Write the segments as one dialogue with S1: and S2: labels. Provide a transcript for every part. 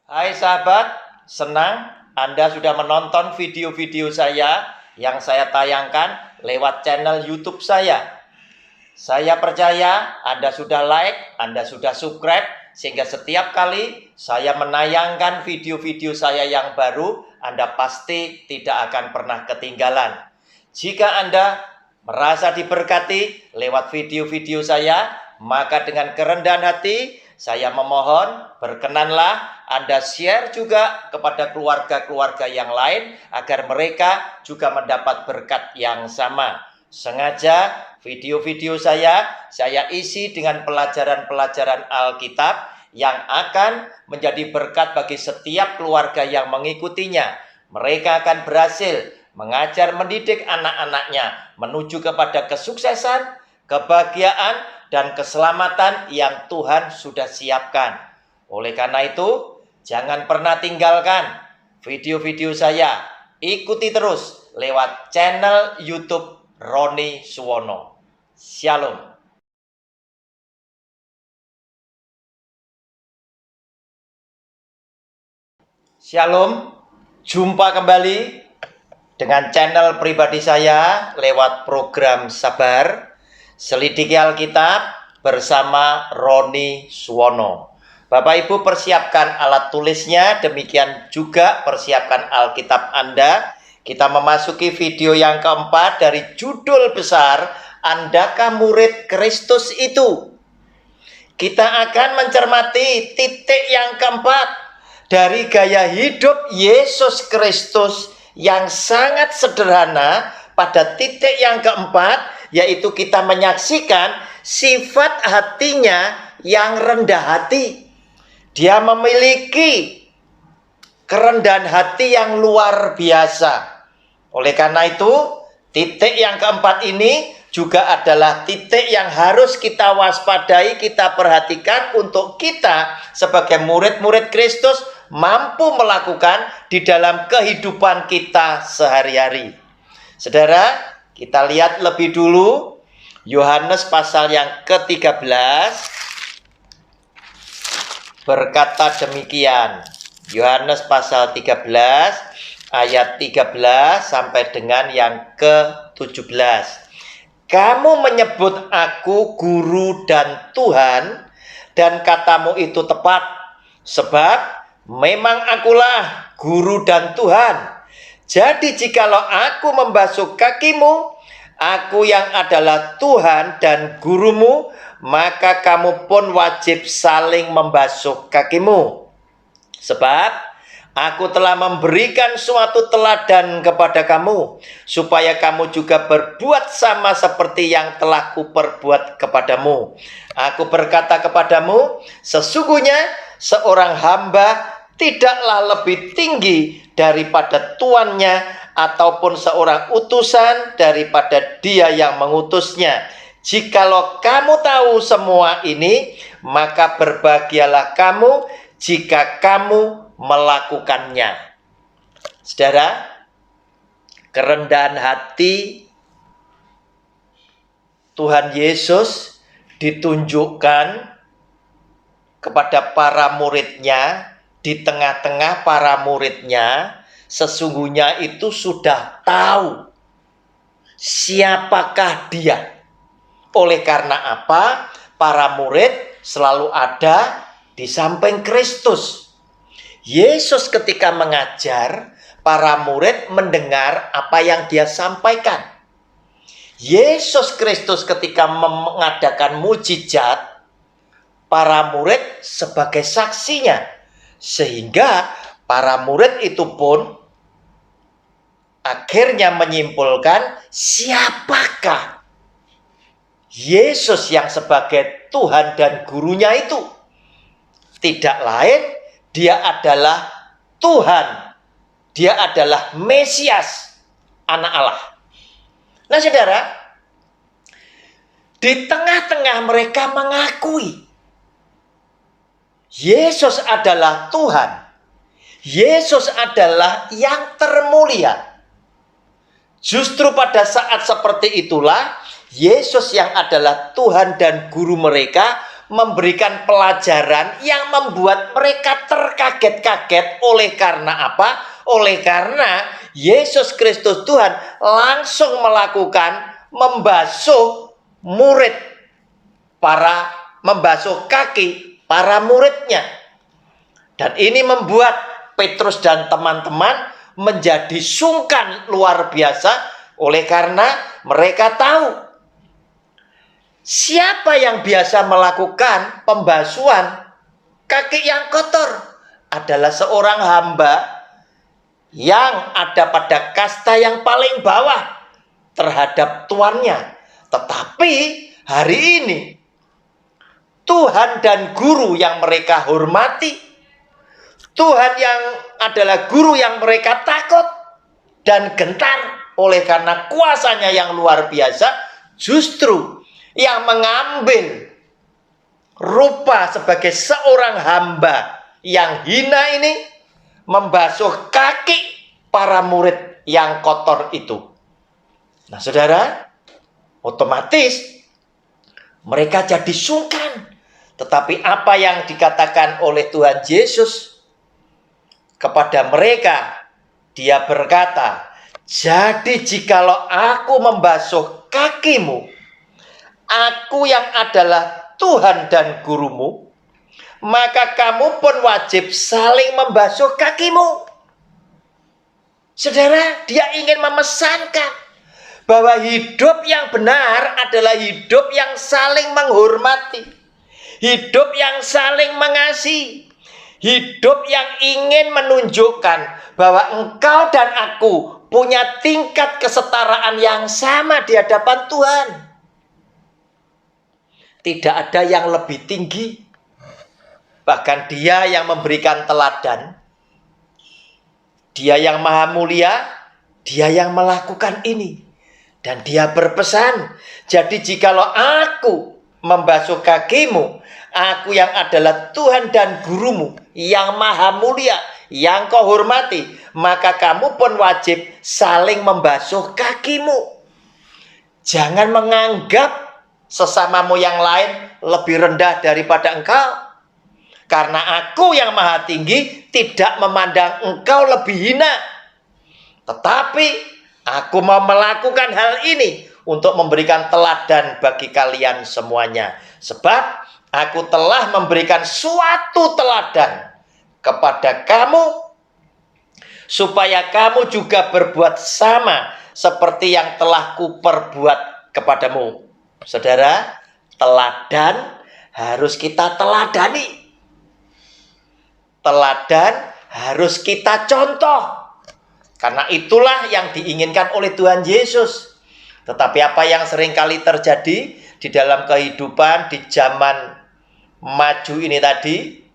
S1: Hai sahabat, senang Anda sudah menonton video-video saya yang saya tayangkan lewat channel YouTube saya. Saya percaya Anda sudah like, Anda sudah subscribe, sehingga setiap kali saya menayangkan video-video saya yang baru, Anda pasti tidak akan pernah ketinggalan. Jika Anda merasa diberkati lewat video-video saya, maka dengan kerendahan hati, saya memohon berkenanlah Anda share juga kepada keluarga-keluarga yang lain agar mereka juga mendapat berkat yang sama. Sengaja video-video saya isi dengan pelajaran-pelajaran Alkitab yang akan menjadi berkat bagi setiap keluarga yang mengikutinya. Mereka akan berhasil mengajar mendidik anak-anaknya menuju kepada kesuksesan, kebahagiaan, dan keselamatan yang Tuhan sudah siapkan. Oleh karena itu, jangan pernah tinggalkan video-video saya. Ikuti terus lewat channel YouTube Roni Suwono. Shalom. Shalom. Jumpa kembali dengan channel pribadi saya lewat program Sabar Selidiki Alkitab bersama Roni Suwono. Bapak Ibu persiapkan alat tulisnya, demikian juga persiapkan Alkitab Anda. Kita memasuki video yang keempat dari judul besar, Andakah Murid Kristus Itu? Kita akan mencermati titik yang keempat dari gaya hidup Yesus Kristus yang sangat sederhana. Pada titik yang keempat, yaitu kita menyaksikan sifat hatinya yang rendah hati. Dia memiliki kerendahan hati yang luar biasa. Oleh karena itu, titik yang keempat ini juga adalah titik yang harus kita waspadai, kita perhatikan untuk kita sebagai murid-murid Kristus mampu melakukan di dalam kehidupan kita sehari-hari. Saudara, kita lihat lebih dulu Yohanes pasal yang ke-13 berkata demikian. Yohanes pasal 13 ayat 13 sampai dengan yang ke-17. Kamu menyebut aku guru dan Tuhan, dan katamu itu tepat, sebab memang akulah guru dan Tuhan. Jadi jikalau aku membasuh kakimu, aku yang adalah Tuhan dan gurumu, maka kamu pun wajib saling membasuh kakimu. Sebab aku telah memberikan suatu teladan kepada kamu, supaya kamu juga berbuat sama seperti yang telah kuperbuat kepadamu. Aku berkata kepadamu, sesungguhnya seorang hamba tidaklah lebih tinggi daripada tuannya, ataupun seorang utusan daripada dia yang mengutusnya. Jikalau kamu tahu semua ini, maka berbahagialah kamu jika kamu melakukannya. Saudara, kerendahan hati Tuhan Yesus ditunjukkan kepada para muridnya. Di tengah-tengah para muridnya sesungguhnya itu sudah tahu siapakah dia. Oleh karena apa? Para murid selalu ada di samping Kristus. Yesus ketika mengajar, para murid mendengar apa yang dia sampaikan. Yesus Kristus ketika mengadakan mujizat, para murid sebagai saksinya. Sehingga para murid itu pun akhirnya menyimpulkan siapakah Yesus yang sebagai Tuhan dan gurunya itu. Tidak lain, dia adalah Tuhan. Dia adalah Mesias, anak Allah. Nah saudara, di tengah-tengah mereka mengakui Yesus adalah Tuhan. Yesus adalah yang termulia. Justru pada saat seperti itulah Yesus yang adalah Tuhan dan guru mereka memberikan pelajaran yang membuat mereka terkaget-kaget. Oleh karena apa? Oleh karena Yesus Kristus Tuhan langsung melakukan membasuh membasuh kaki para muridnya. Dan ini membuat Petrus dan teman-teman menjadi sungkan luar biasa, oleh karena mereka tahu siapa yang biasa melakukan pembasuhan kaki yang kotor adalah seorang hamba yang ada pada kasta yang paling bawah terhadap tuannya. Tetapi hari ini Tuhan dan guru yang mereka hormati, Tuhan yang adalah guru yang mereka takut dan gentar oleh karena kuasanya yang luar biasa, justru yang mengambil rupa sebagai seorang hamba yang hina ini membasuh kaki para murid yang kotor itu. Nah, saudara, otomatis mereka jadi sungkan. Tetapi apa yang dikatakan oleh Tuhan Yesus kepada mereka, dia berkata, jadi jikalau aku membasuh kakimu, aku yang adalah Tuhan dan gurumu, maka kamu pun wajib saling membasuh kakimu. Saudara, dia ingin memesankan bahwa hidup yang benar adalah hidup yang saling menghormati, hidup yang saling mengasihi, hidup yang ingin menunjukkan bahwa engkau dan aku punya tingkat kesetaraan yang sama di hadapan Tuhan. Tidak ada yang lebih tinggi. Bahkan dia yang memberikan teladan, dia yang maha mulia, dia yang melakukan ini. Dan dia berpesan, jadi jikalau aku membasuh kakimu, aku yang adalah Tuhan dan gurumu, yang maha mulia, yang kau hormati, maka kamu pun wajib saling membasuh kakimu. Jangan menganggap sesamamu yang lain lebih rendah daripada engkau. Karena aku yang maha tinggi tidak memandang engkau lebih hina. Tetapi aku mau melakukan hal ini untuk memberikan teladan bagi kalian semuanya. Sebab aku telah memberikan suatu teladan kepada kamu, supaya kamu juga berbuat sama seperti yang telah kuperbuat kepadamu. Saudara, teladan harus kita teladani. Teladan harus kita contoh. Karena itulah yang diinginkan oleh Tuhan Yesus. Tetapi apa yang seringkali terjadi di dalam kehidupan di zaman maju ini tadi,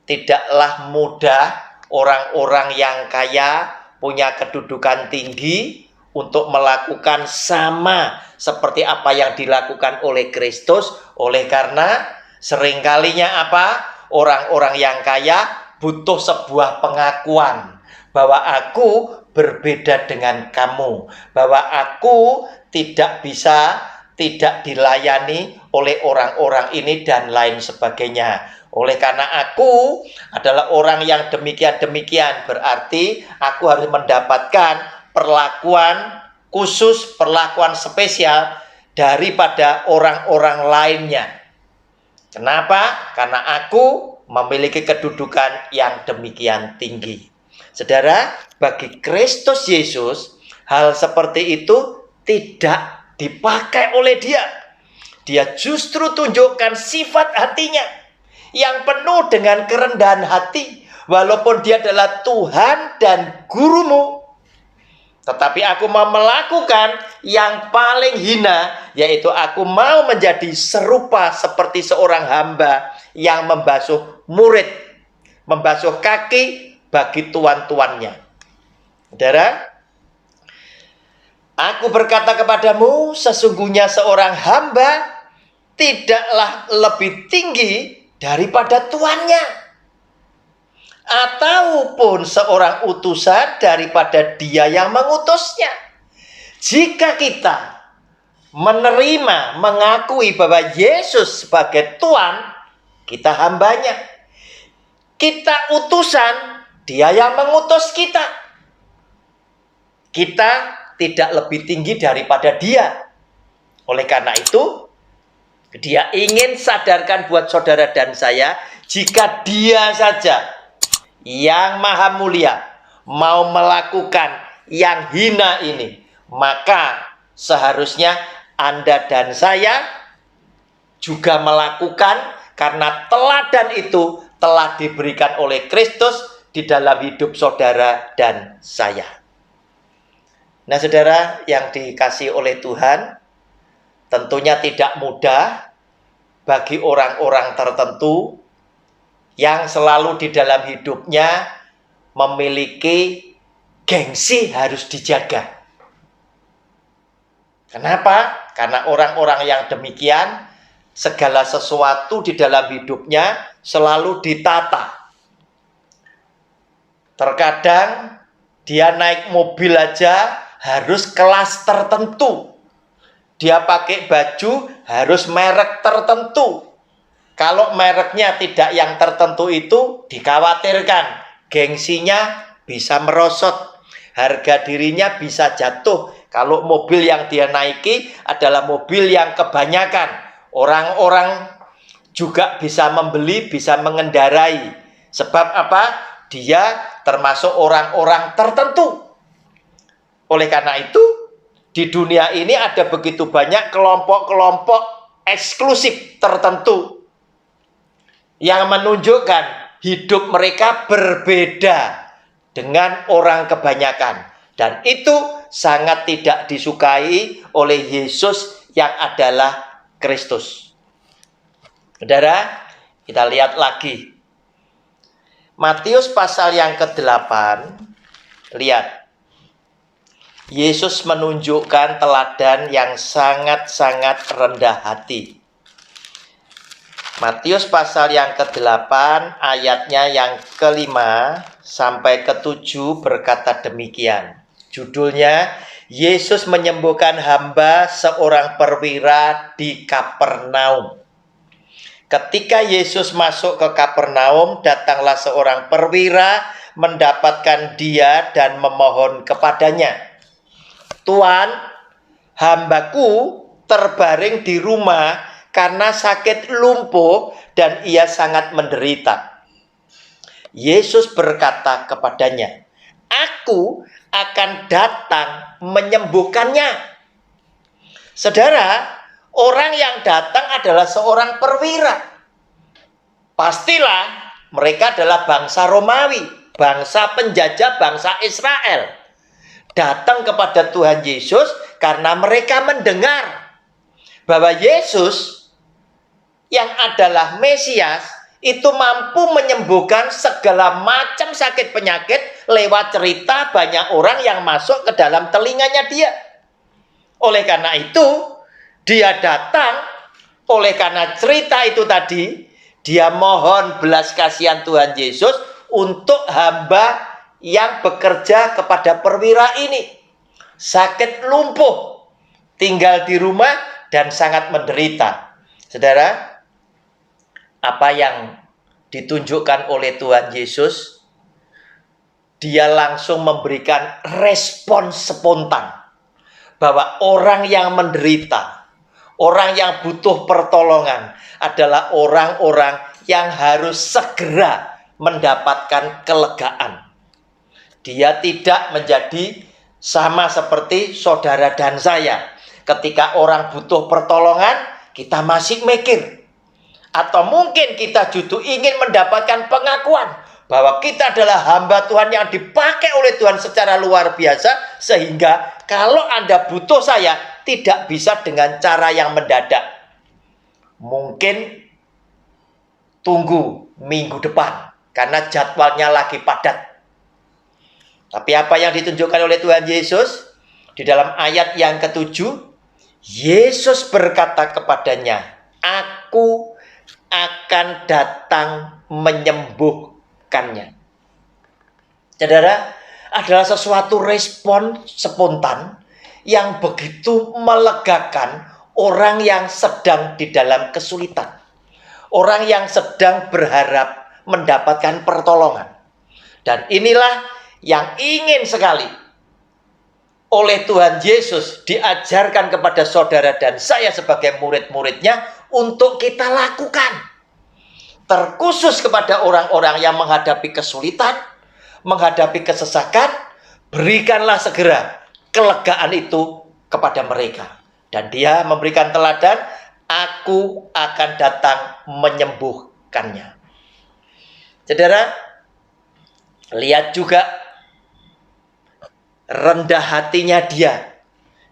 S1: tidaklah mudah orang-orang yang kaya, punya kedudukan tinggi untuk melakukan sama seperti apa yang dilakukan oleh Kristus. Oleh karena seringkalinya apa? Orang-orang yang kaya butuh sebuah pengakuan bahwa aku berbeda dengan kamu, bahwa aku tidak dilayani oleh orang-orang ini dan lain sebagainya. Oleh karena aku adalah orang yang demikian-demikian, berarti aku harus mendapatkan perlakuan khusus, perlakuan spesial daripada orang-orang lainnya. Kenapa? Karena aku memiliki kedudukan yang demikian tinggi. Saudara, bagi Kristus Yesus, hal seperti itu tidak dipakai oleh dia. Dia justru tunjukkan sifat hatinya yang penuh dengan kerendahan hati. Walaupun dia adalah Tuhan dan gurumu, tetapi aku mau melakukan yang paling hina, yaitu aku mau menjadi serupa seperti seorang hamba yang membasuh murid, membasuh kaki bagi tuan-tuannya. Saudara, aku berkata kepadamu, sesungguhnya seorang hamba tidaklah lebih tinggi daripada tuannya, ataupun seorang utusan daripada dia yang mengutusnya. Jika kita menerima, mengakui bahwa Yesus sebagai Tuhan, kita hambanya. Kita utusan, Dia yang mengutus kita. Kita tidak lebih tinggi daripada Dia. Oleh karena itu, Dia ingin sadarkan buat saudara dan saya, jika Dia saja yang maha mulia mau melakukan yang hina ini, maka seharusnya Anda dan saya juga melakukan, karena teladan itu telah diberikan oleh Kristus di dalam hidup saudara dan saya. Nah, saudara yang dikasihi oleh Tuhan, tentunya tidak mudah bagi orang-orang tertentu yang selalu di dalam hidupnya memiliki gengsi harus dijaga. Kenapa? Karena orang-orang yang demikian, segala sesuatu di dalam hidupnya selalu ditata. Terkadang dia naik mobil aja harus kelas tertentu. Dia pakai baju harus merek tertentu. Kalau mereknya tidak yang tertentu itu, dikhawatirkan gengsinya bisa merosot, harga dirinya bisa jatuh. Kalau mobil yang dia naiki adalah mobil yang kebanyakan, orang-orang juga bisa membeli, bisa mengendarai. Sebab apa? Dia termasuk orang-orang tertentu. Oleh karena itu, di dunia ini ada begitu banyak kelompok-kelompok eksklusif tertentu yang menunjukkan hidup mereka berbeda dengan orang kebanyakan. Dan itu sangat tidak disukai oleh Yesus yang adalah Kristus. Saudara, kita lihat lagi. Matius pasal yang ke-8. Lihat. Yesus menunjukkan teladan yang sangat-sangat rendah hati. Matius pasal yang ke-8 ayatnya yang ke-5 sampai ke-7 berkata demikian. Judulnya, Yesus menyembuhkan hamba seorang perwira di Kapernaum. Ketika Yesus masuk ke Kapernaum, datanglah seorang perwira mendapatkan dia dan memohon kepadanya. Tuan, hambaku terbaring di rumah karena sakit lumpuh dan ia sangat menderita. Yesus berkata kepadanya, Aku akan datang menyembuhkannya. Saudara, orang yang datang adalah seorang perwira. Pastilah mereka adalah bangsa Romawi, bangsa penjajah, bangsa Israel. Datang kepada Tuhan Yesus karena mereka mendengar bahwa Yesus yang adalah Mesias itu mampu menyembuhkan segala macam sakit penyakit lewat cerita banyak orang yang masuk ke dalam telinganya dia. Oleh karena itu, dia datang, oleh karena cerita itu tadi, dia mohon belas kasihan Tuhan Yesus untuk hamba yang bekerja kepada perwira ini. Sakit lumpuh, tinggal di rumah dan sangat menderita. Saudara, apa yang ditunjukkan oleh Tuhan Yesus, dia langsung memberikan respon spontan bahwa orang yang menderita, orang yang butuh pertolongan adalah orang-orang yang harus segera mendapatkan kelegaan. Dia tidak menjadi sama seperti saudara dan saya. Ketika orang butuh pertolongan, kita masih mikir. Atau mungkin kita justru ingin mendapatkan pengakuan bahwa kita adalah hamba Tuhan yang dipakai oleh Tuhan secara luar biasa, sehingga kalau Anda butuh saya, tidak bisa dengan cara yang mendadak. Mungkin tunggu minggu depan, karena jadwalnya lagi padat. Tapi apa yang ditunjukkan oleh Tuhan Yesus di dalam ayat yang ke-7, Yesus berkata kepadanya, Aku akan datang menyembuhkannya. Saudara, adalah sesuatu respon spontan yang begitu melegakan orang yang sedang di dalam kesulitan. Orang yang sedang berharap mendapatkan pertolongan. Dan inilah yang ingin sekali oleh Tuhan Yesus diajarkan kepada saudara dan saya sebagai murid-muridnya untuk kita lakukan. Terkhusus kepada orang-orang yang menghadapi kesulitan, menghadapi kesesakan, berikanlah segera kelegaan itu kepada mereka. Dan dia memberikan teladan, aku akan datang menyembuhkannya. Saudara, lihat juga rendah hatinya dia.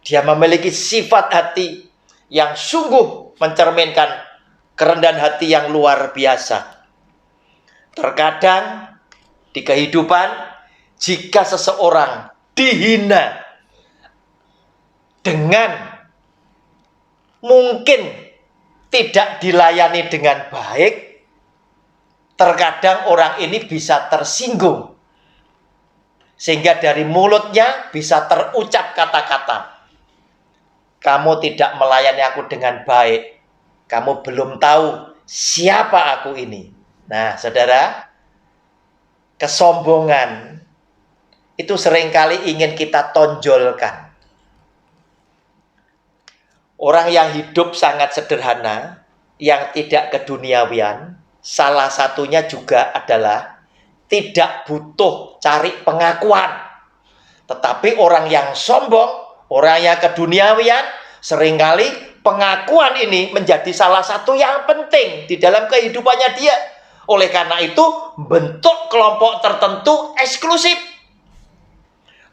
S1: Dia memiliki sifat hati yang sungguh mencerminkan kerendahan hati yang luar biasa. Terkadang di kehidupan, jika seseorang dihina dengan mungkin tidak dilayani dengan baik, terkadang orang ini bisa tersinggung. Sehingga dari mulutnya bisa terucap kata-kata, kamu tidak melayani aku dengan baik. Kamu belum tahu siapa aku ini. Nah, saudara, kesombongan itu seringkali ingin kita tonjolkan. Orang yang hidup sangat sederhana, yang tidak keduniawian, salah satunya juga adalah tidak butuh cari pengakuan. Tetapi orang yang sombong, orang yang keduniawian, seringkali pengakuan ini menjadi salah satu yang penting di dalam kehidupannya dia. Oleh karena itu, bentuk kelompok tertentu eksklusif.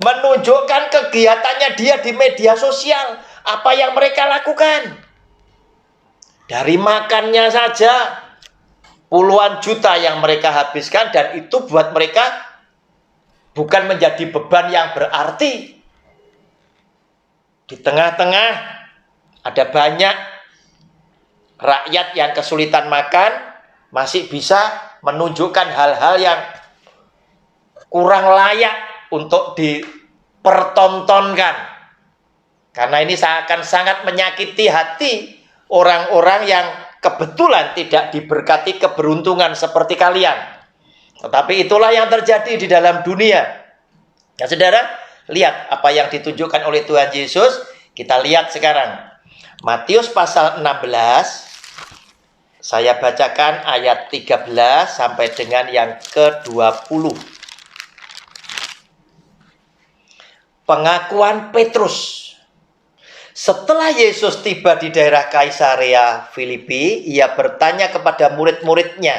S1: Menunjukkan kegiatannya dia di media sosial. Apa yang mereka lakukan. Dari makannya saja, puluhan juta yang mereka habiskan. Dan itu buat mereka bukan menjadi beban yang berarti. Di tengah-tengah ada banyak rakyat yang kesulitan makan, masih bisa menunjukkan hal-hal yang kurang layak untuk dipertontonkan. Karena ini akan sangat menyakiti hati orang-orang yang kebetulan tidak diberkati keberuntungan seperti kalian. Tetapi itulah yang terjadi di dalam dunia. Nah, saudara, lihat apa yang ditunjukkan oleh Tuhan Yesus. Kita lihat sekarang. Matius pasal 16, saya bacakan ayat 13 sampai dengan yang ke-20. Pengakuan Petrus. Setelah Yesus tiba di daerah Kaisarea Filipi, ia bertanya kepada murid-muridnya,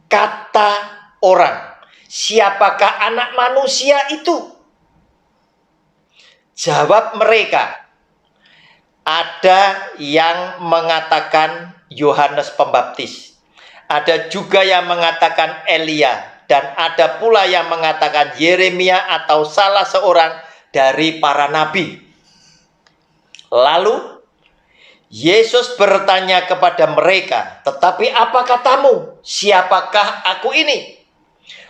S1: kata orang, siapakah anak manusia itu? Jawab mereka, ada yang mengatakan Yohanes Pembaptis, ada juga yang mengatakan Elia, dan ada pula yang mengatakan Yeremia atau salah seorang dari para nabi. Lalu Yesus bertanya kepada mereka, tetapi apa katamu? Siapakah aku ini?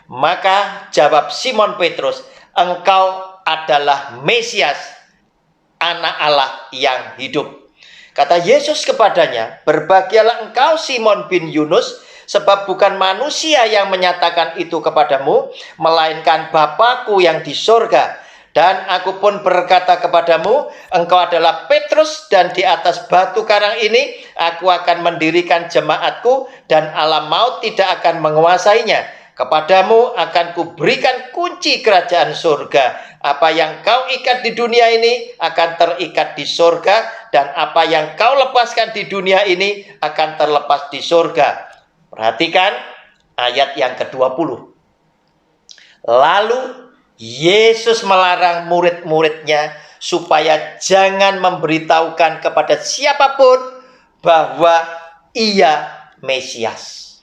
S1: Maka jawab Simon Petrus, engkau adalah Mesias, Anak Allah yang hidup. Kata Yesus kepadanya, berbahagialah engkau Simon bin Yunus, sebab bukan manusia yang menyatakan itu kepadamu, melainkan Bapa-Ku yang di sorga. Dan aku pun berkata kepadamu, engkau adalah Petrus, dan di atas batu karang ini aku akan mendirikan jemaatku, dan alam maut tidak akan menguasainya. Kepadamu akan kuberikan kunci kerajaan surga. Apa yang kau ikat di dunia ini akan terikat di surga, dan apa yang kau lepaskan di dunia ini akan terlepas di surga. Perhatikan ayat yang ke-20. Lalu Yesus melarang murid-muridnya supaya jangan memberitahukan kepada siapapun bahwa ia Mesias.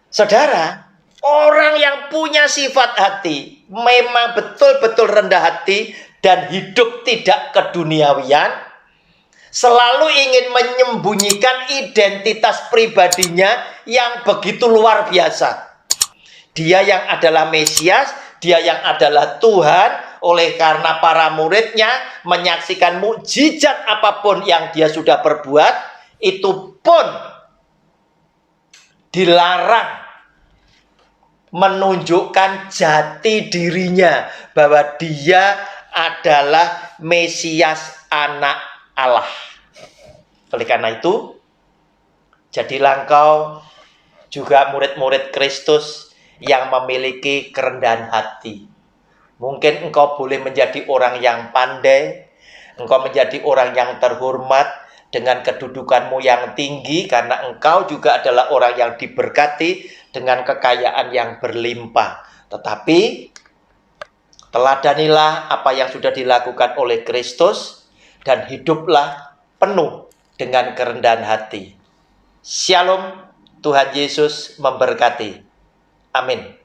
S1: Saudara, orang yang punya sifat hati, memang betul-betul rendah hati dan hidup tidak keduniawian, selalu ingin menyembunyikan identitas pribadinya yang begitu luar biasa. Dia yang adalah Mesias, dia yang adalah Tuhan, Oleh karena para muridnya menyaksikan mukjizat apapun yang dia sudah perbuat, itu pun dilarang menunjukkan jati dirinya bahwa dia adalah Mesias, anak Allah. Oleh karena itu, jadilah engkau juga murid-murid Kristus yang memiliki kerendahan hati. Mungkin engkau boleh menjadi orang yang pandai, engkau menjadi orang yang terhormat dengan kedudukanmu yang tinggi, karena engkau juga adalah orang yang diberkati dengan kekayaan yang berlimpah. Tetapi teladanilah apa yang sudah dilakukan oleh Kristus dan hiduplah penuh dengan kerendahan hati. Shalom, Tuhan Yesus memberkati. Amin.